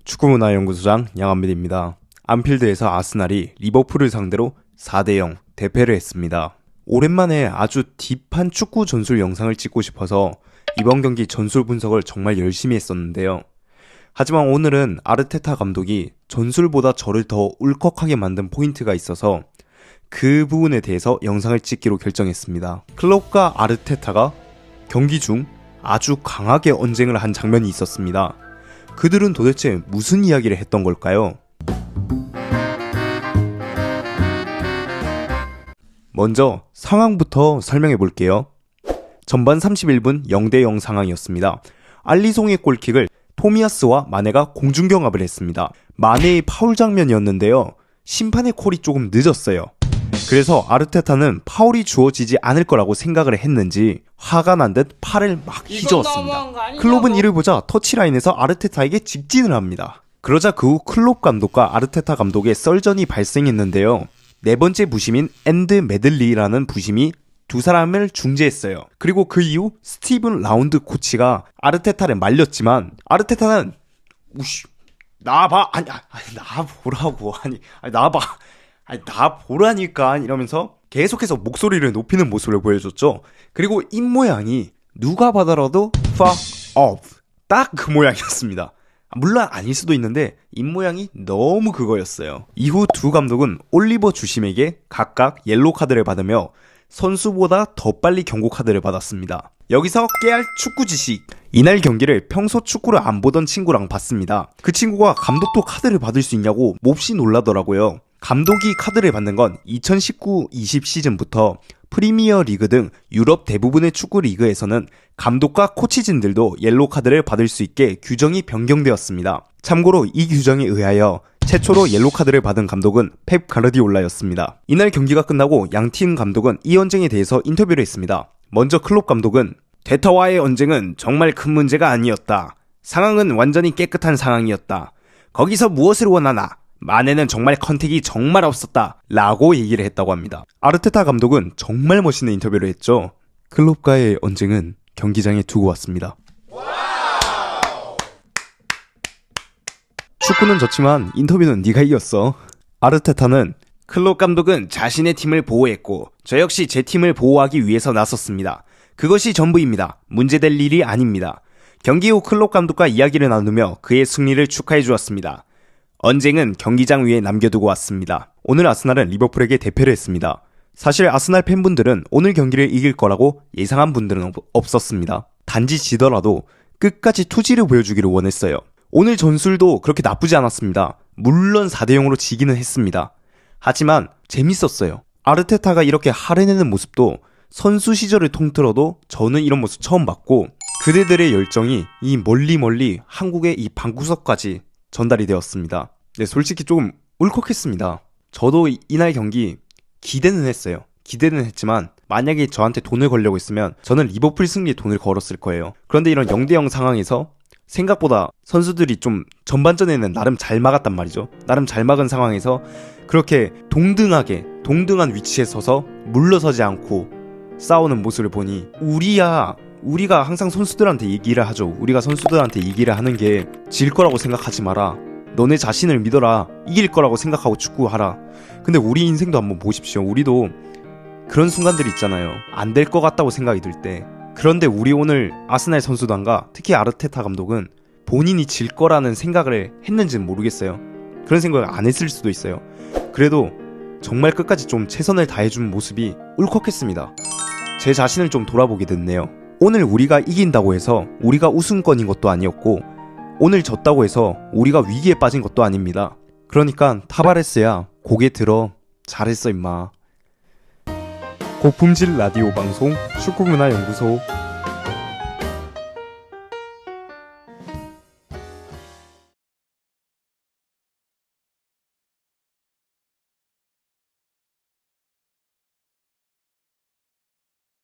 축구문화연구소장 양한빈입니다. 안필드에서 아스날이 리버풀을 상대로 4대0 대패를 했습니다. 오랜만에 아주 딥한 축구 전술 영상을 찍고 싶어서 이번 경기 전술 분석을 정말 열심히 했었는데요. 하지만 오늘은 아르테타 감독이 전술보다 저를 더 울컥하게 만든 포인트가 있어서 그 부분에 대해서 영상을 찍기로 결정했습니다. 클롭과 아르테타가 경기 중 아주 강하게 언쟁을 한 장면이 있었습니다. 그들은 도대체 무슨 이야기를 했던 걸까요? 먼저 상황부터 설명해 볼게요. 전반 31분 0대0 상황이었습니다. 알리송의 골킥을 토미야스와 마네가 공중경합을 했습니다. 마네의 파울 장면이었는데요. 심판의 콜이 조금 늦었어요. 그래서 아르테타는 파울이 주어지지 않을 거라고 생각을 했는지 화가 난 듯 팔을 막 휘저었습니다. 클롭은 이를 보자 터치라인에서 아르테타에게 직진을 합니다. 그러자 그 후 클롭 감독과 아르테타 감독의 썰전이 발생했는데요. 네 번째 부심인 앤드 메들리라는 부심이 두 사람을 중재했어요. 그리고 그 이후 스티븐 라운드 코치가 아르테타를 말렸지만 아르테타는 나봐 나보라고 나봐 나보라니까 이러면서 계속해서 목소리를 높이는 모습을 보여줬죠. 그리고 입모양이 누가 봐더라도 fuck off 딱 그 모양이었습니다. 물론 아닐 수도 있는데 입모양이 너무 그거였어요. 이후 두 감독은 올리버 주심에게 각각 옐로우 카드를 받으며 선수보다 더 빨리 경고 카드를 받았습니다. 여기서 깨알 축구 지식. 이날 경기를 평소 축구를 안 보던 친구랑 봤습니다. 그 친구가 감독도 카드를 받을 수 있냐고 몹시 놀라더라고요. 감독이 카드를 받는 건 2019-20 시즌부터 프리미어 리그 등 유럽 대부분의 축구 리그에서는 감독과 코치진들도 옐로우 카드를 받을 수 있게 규정이 변경되었습니다. 참고로 이 규정에 의하여 최초로 옐로우 카드를 받은 감독은 펩 가르디올라였습니다. 이날 경기가 끝나고 양팀 감독은 이 언쟁에 대해서 인터뷰를 했습니다. 먼저 클롭 감독은 대타와의 언쟁은 정말 큰 문제가 아니었다. 상황은 완전히 깨끗한 상황이었다. 거기서 무엇을 원하나? 마네는 정말 컨택이 정말 없었다 라고 얘기를 했다고 합니다. 아르테타 감독은 정말 멋있는 인터뷰를 했죠. 클롭과의 언쟁은 경기장에 두고 왔습니다. 축구는 졌지만 인터뷰는 네가 이겼어. 아르테타는 클롭 감독은 자신의 팀을 보호했고 저 역시 제 팀을 보호하기 위해서 나섰습니다. 그것이 전부입니다. 문제될 일이 아닙니다. 경기 후 클롭 감독과 이야기를 나누며 그의 승리를 축하해 주었습니다. 언쟁은 경기장 위에 남겨두고 왔습니다. 오늘 아스날은 리버풀에게 대패를 했습니다. 사실 아스날 팬분들은 오늘 경기를 이길 거라고 예상한 분들은 없었습니다. 단지 지더라도 끝까지 투지를 보여주기를 원했어요. 오늘 전술도 그렇게 나쁘지 않았습니다. 물론 4대0으로 지기는 했습니다. 하지만 재밌었어요. 아르테타가 이렇게 할애내는 모습도 선수 시절을 통틀어도 저는 이런 모습 처음 봤고 그대들의 열정이 이 멀리 한국의 이 방구석까지 전달이 되었습니다. 네, 솔직히 조금 울컥했습니다. 저도 이날 경기 기대는 했어요. 기대는 했지만 만약에 저한테 돈을 걸려고 했으면 저는 리버풀 승리에 돈을 걸었을 거예요. 그런데 이런 0대0 상황에서 생각보다 선수들이 좀 전반전에는 나름 잘 막았단 말이죠. 나름 잘 막은 상황에서 그렇게 동등한 위치에 서서 물러서지 않고 싸우는 모습을 보니 우리가 항상 선수들한테 얘기를 하죠. 우리가 선수들한테 얘기를 하는 게 질 거라고 생각하지 마라. 너네 자신을 믿어라. 이길 거라고 생각하고 축구하라. 근데 우리 인생도 한번 보십시오. 우리도 그런 순간들이 있잖아요. 안 될 것 같다고 생각이 들 때. 그런데 우리 오늘 아스날 선수단과 특히 아르테타 감독은 본인이 질 거라는 생각을 했는지는 모르겠어요. 그런 생각을 안 했을 수도 있어요. 그래도 정말 끝까지 좀 최선을 다해준 모습이 울컥했습니다. 제 자신을 좀 돌아보게 됐네요. 오늘 우리가 이긴다고 해서 우리가 우승권인 것도 아니었고 오늘 졌다고 해서 우리가 위기에 빠진 것도 아닙니다. 그러니까 타바레스야 고개 들어. 잘했어 임마. 고품질 라디오 방송 축구문화연구소